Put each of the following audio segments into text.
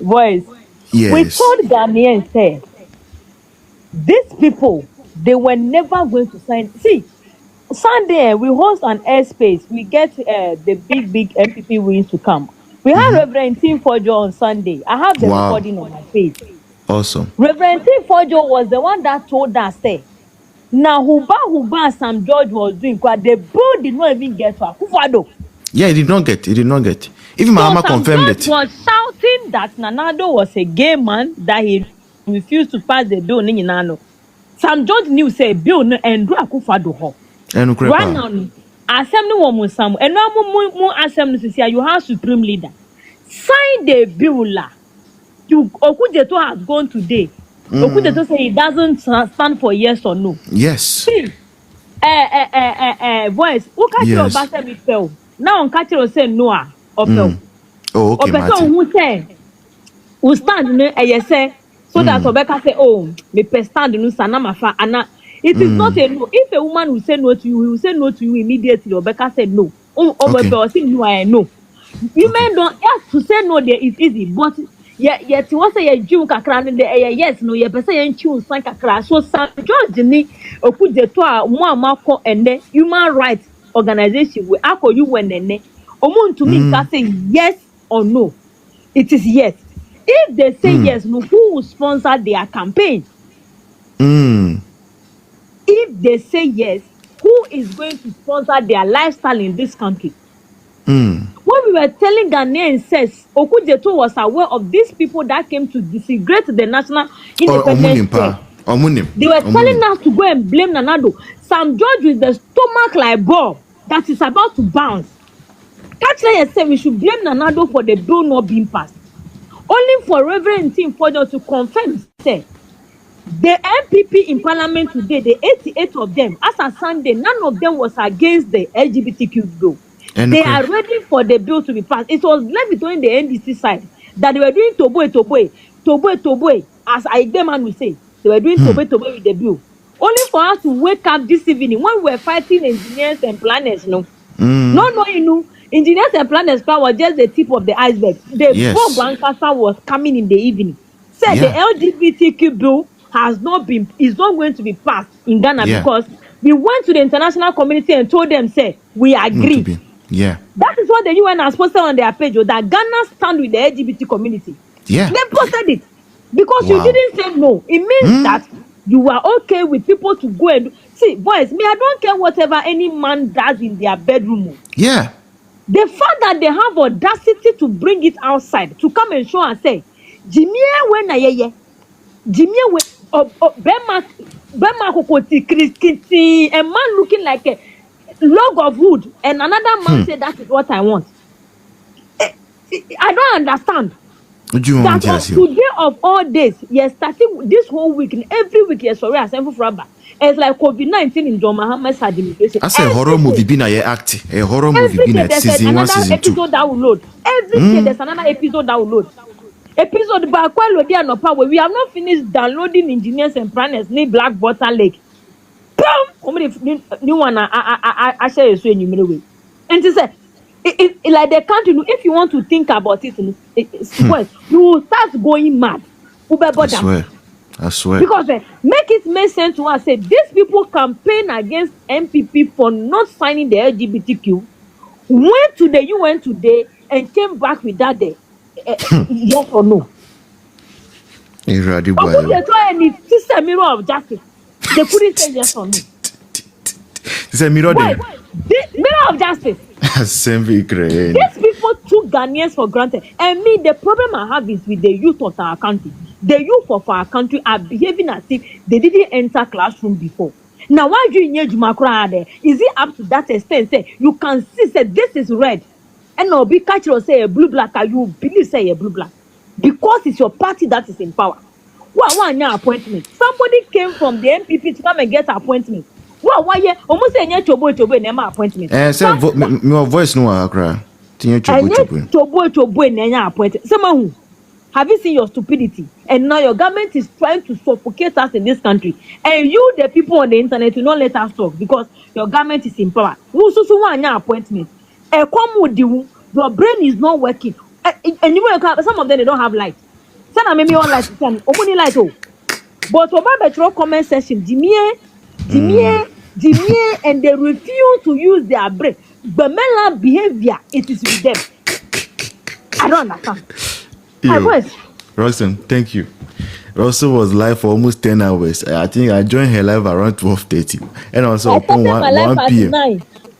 Boys, we Yes. told Ghanaians, say, these people, they were never going to sign. See, Sunday, we host an airspace. We get the big MPP wings to come. We had Reverend Tim Fojo on Sunday. I have the Wow. recording on my page. Awesome. Reverend Tim Fojo was the one that told us, say, now Huba Sam George was doing, because the bill did not even get to Akufo-Addo. Yeah, he did not get. He did not get. Even my So mama Sam confirmed George it. was shouting that Nanado was a gay man, that he refused to pass the bill. Sam George knew say bill no Andrew Akufo-Addo ho. And Right now, assembly woman Sam, and now more assembly you have supreme leader. Sign the bill la. You Okujeto has gone today. Okujeto say he doesn't stand for yes or no. Yes. See, voice. Who catch your Yes. basket with fell? Now on catch your say no or fell. Oh, Or okay, person Martin. who say who stand no say so that Obeka say oh me pe stand no sana mafa ana. It is not a no. If a woman will say no to you, he will say no to you immediately. Obeka said no. Okay. Or say no, I know. Women don't have to say no there is easy, but yet what say a Jew kakra and yes no ye person yen choose san kakra. So San George ni okujeto a mo amako ene human rights organization we akọ you when ene omo ntumi nka say yes or no. It is yes. If they say yes, no, who will sponsor their campaign? If they say yes, who is going to sponsor their lifestyle in this country? When we were telling Ghanaians, says Okujeto was aware of these people that came to disintegrate the national independence. They were telling us to go and blame Nanado. Sam George with the stomach like ball that is about to bounce. Catch said we should blame Nanado for the bill not being passed. Only for Reverend Tim Fojo to confirm, say, the MPP in Parliament today, the 88 of them, as a Sunday, none of them was against the LGBTQ bill. They are ready for the bill to be passed. It was left between the NDC side that they were doing toboe, as Aigbeman will say. They were doing toboe with the bill. Only for us to wake up this evening when we were fighting engineers and planners, no. No, engineers and planners was just the tip of the iceberg. The bomb Lancaster was coming in the evening. Said the LGBTQ bill is not going to be passed in Ghana because we went to the international community and told them, say, we agree. That is what the UN has posted on their page, that Ghana stand with the LGBT community. They posted it. Because you didn't say no. It means that you are okay with people to go and see, boys, me, I don't care whatever any man does in their bedroom. Yeah. The fact that they have audacity to bring it outside, to come and show and say, Jimmy, when I Jimmy, Bema Kokoti, Kriskiti, a man looking like a log of wood, and another man said, that is what I want. I don't understand. That today of all days, yes, starting this whole week, and every week, yes, sorry, as for Rabba. It's like COVID-19 in John Mahama's administration. That's a horror movie being a act. A horror movie being a season 1, season 2. Episode that will load. Every day there's another episode that will load. Episode by no power. We have not finished downloading engineers and planners near Black Water Lake. New one I share you so in way. And to say it like the country, if you want to think about it, you will start going mad. I swear. Because make it make sense to us. Say these people campaign against MPP for not signing the LGBTQ, went to the UN today and came back with that day. Yes or no? It's a mirror of justice. They couldn't say yes or no. It's a mirror. Mirror of justice. These people took Ghanaians for granted. And me, the problem I have is with the youth of our country. The youth of our country are behaving as if they didn't enter classroom before. Now, why do you need Jumakura there? Is it up to that extent? Say you can see, say this is red, and no be catch or say a blue black, or you believe say a blue black because it's your party that is in power. Why appointment? Somebody came from the MPP to come and get appointment. Why almost say chobo nema appointment? Say my voice no akra. Chobo nema appointment. Someone have you seen your stupidity? And now your government is trying to suffocate us in this country. And you, the people on the internet, will not let us talk because your government is in power. Who so want your appointment? Your brain is not working. And you know, some of them they don't have light. Send a maybe on light. Send open light. Oh, but over the comment section, Jimmy, and they refuse to use their brain. Bemela behavior, it is with them. I don't understand. Yo, Roxanne, thank you. Roxanne was live for almost 10 hours. I think I joined her live around 12:30. And also upon 1 p.m.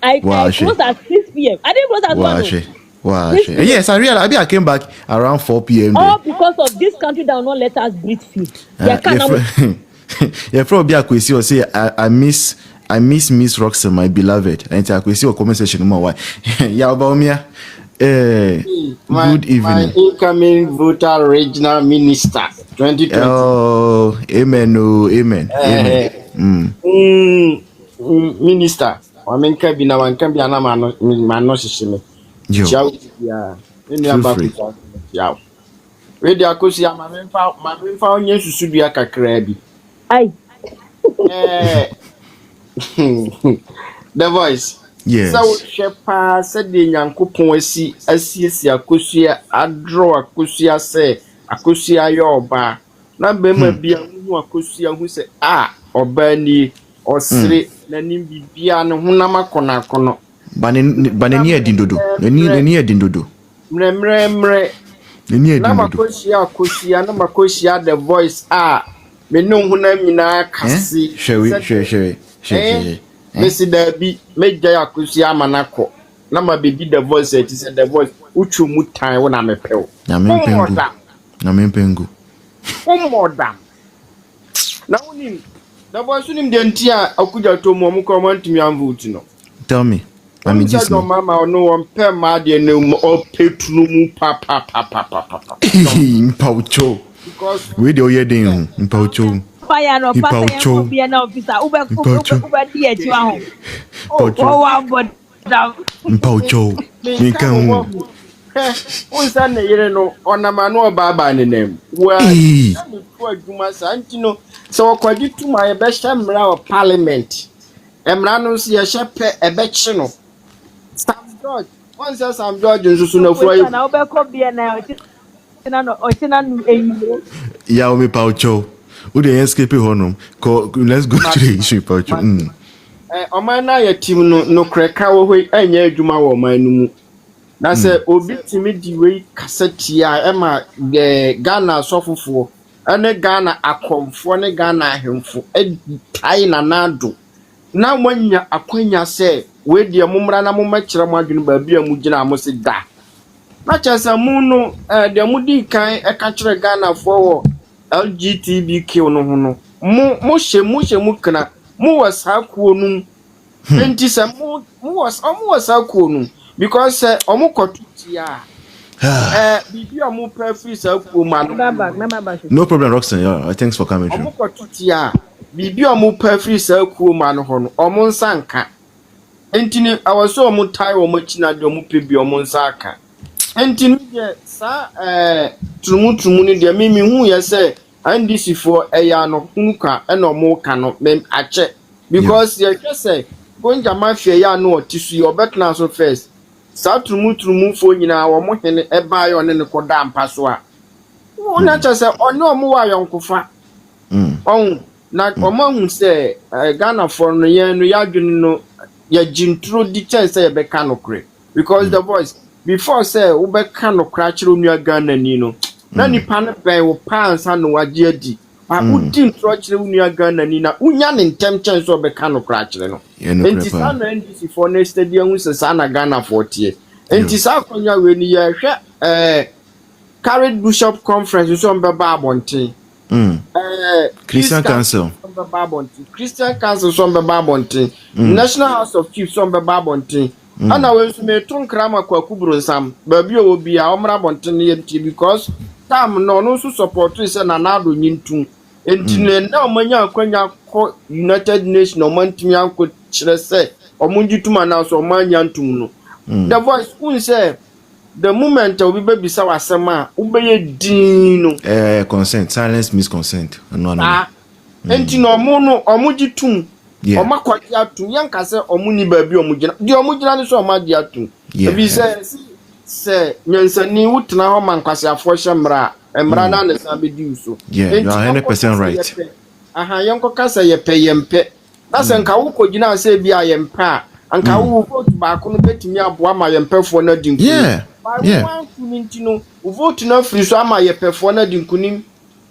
I closed at 6 p.m. I didn't close at 1. Wow. Yes, I realized. I came back around 4 p.m. All because of this country that will not let us breathe free. Yeah, probably I could see say I miss Miss Roxanne, my beloved. And I could see a comment section more why. Yeah, about me. Good evening. My incoming voter regional minister 2020. Oh, amen. Minister. I can be now. I can be another man. No, shishime. Yeah. Yeah. We dey akosia ma memfa onye susu dua kakra bi. Ai. The voice. Yes. So shepa said the Yankopon asi akosia adro akosia se akosia yoba. Na bema bia hu akosia hu se oba ni osire nanim bibia ne honam akona kono. Baneni edindodo. Neni edindodo. Mre. Na makosia na makosia the voice me no honam nyina kase. Shere. Messi Derby, make Jaya Kusia Manako. Nama baby the voice, it is the voice, Uchu Mutai when I'm a pill. Namen Pengu. One more damn. Now, the voice in the entire Akuja to Momuko to me and Vutino. Tell me, I mean, just your mamma or no one per Madia no more Petrumu Papa. Paucho. Because we do your ding in Paucho. Fire no Paucho. Be an officer. Uber dear to our home. Paucho. You can. Who's that? You know, on a manual baba name. Well, so according to my best of parliament, Emranos Yashape a betchino. Sam George. Once Sam George is no for you. Yeah, me Paucho. Who they escape honum? Let's go to the issue, Paucho. Omana ya team no kreka wo hoi anya adwuma wo man no mu. Na se obi timi di wei kaseti a ema Ghana sofofo ene Ghana akomfo ne Ghana ahemfo tai na nado. Na wanya akwanya se we de mumra na mumachira mu adwene ba bia mu gina mo se da. Na chasa mu no de mu di kan e ka kire Ghana for LGBTQ no ho no. Mo hye kana mu wasa kuo num enti se mu wasa kuo num because omu kotutia bibi omu prefer sa kuo ma no problem Roxanne. Yeah, thanks for coming. Omu kotutia bibi omu prefer sa kuo ma no ho no omu nsanka enti ni awaso omu tai omu china de omu pebi omu nsaka enti ni de sa trumu ni de mimi hu ye se NDC for eya no hunka e no mo ka no mem ache because ye say gonja mafia ya no otisu ye obetna so first sa trumu fo nyina wo mo hene e ba yo ne koda ampa so a wona che say ono omo wa yonkofa on na omo hu say Ghana for no ye no ya dwene no ya jintro di chance say be ka no kre because the voice before say wo be ka no kra kire onua Ghana ni no na nipa no ben wo pansa no waje adi udi ntro kire unua Ghana ni na unya ne ntem chance obeka no kra kire no enti sa na NDC for next stadium hu se na Ghana for tie enti sa konya we ni ye hwe carried bishop conference so mbeba abonten Christian Council Christian Council so mbeba abonten National House of Chiefs so mbeba abonten ana we so me tun krama kwa kuburu nsam ba bi obi a omra abonten ye because tam no so support say na nado nyintu enti na omanya akwanya ko United Nations omantimi anko kire say omunjituma na so omanya ntum no the voice who say the moment we be bisa wasema ubeye din no consent silence means consent no enti no omujitum omakwati atum yanka say omuni ba bi omugina di omugina ni so omadi atum bi say se nyansani wutena ho mankwasiafo hyemra emra na ne sa bedi so yeah, you are 100% right. Aha yenko kasa yempe na se nka wo kogina se bia yempe a anka wo vote ba ko no betimi aboa ma yempefo na dinkuni yeah one kuninti no vote na free so ama yepefo na dinkunim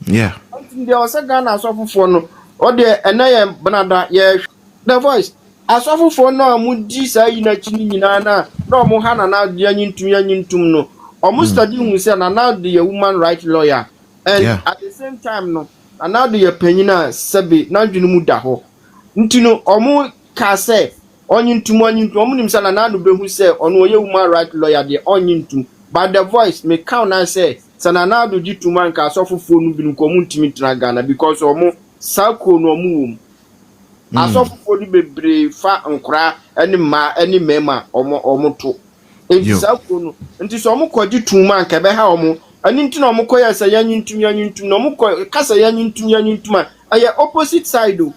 yeah nti o se Ghana asofofo no o de enaye benada ye the voice asofofo no amudi sa yi na chini nyina na omo ha na de anyintum no omo study hu se na de ye woman right lawyer and at the same time no na de ye panyina sebe na dwunu mu da ho nti no omo ka se onyintum omo nim se na do behu se ono ye woman right lawyer de onyintum but the voice me count na say na do gituma nka asofofo no bi nko mu ntimi tra Ghana because omo sako no omo wom asofofo di bebre fa nkura eni ma eni mema omo to enti sako no enti so omo kwaji tuma nka be ha omo ani nti na omo koya sa yanyintum na omo kasa yanyintum aye opposite side o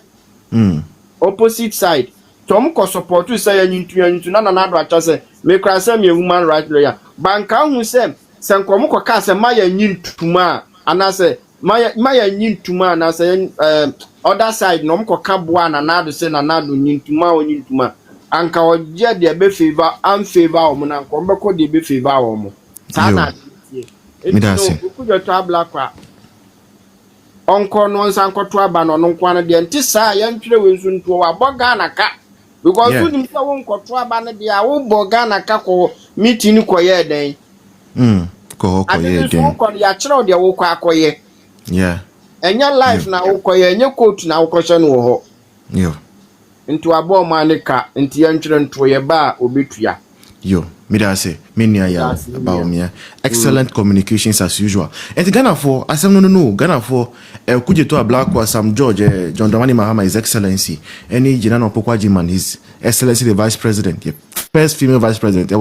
opposite side to omo ko support sa yanyintum na do acha se me kra se me woman right lawyer banka hu se senkomo ko kasa ma yanyintuma anase maya nyintuma na se other side no mko kaboa na do se na do nyintuma anka oje de be favor am favor omo na nko mbeko de be favor omo sana tie midase kujo to black kwa onko no nsanko to aba no nko na de nti sa ya ntwere wenzu nto wa boga na ka because you nim say won ko to aba na de a wo boga na ka ko meeting ko ye den ko ye den ko ya kire de wo ko akoye yeah enya life na ukoye enye coat na ukoshe no ho yo ntu abo manika nti yantwere nto ye ba obetua yo midase menia ya about me excellent communications as usual and Ghana for asem no Ghana for kuje to a black or some George John Dramani Mahama, his excellency any Jinano Pokwaji man, his excellency the vice president, the first female vice president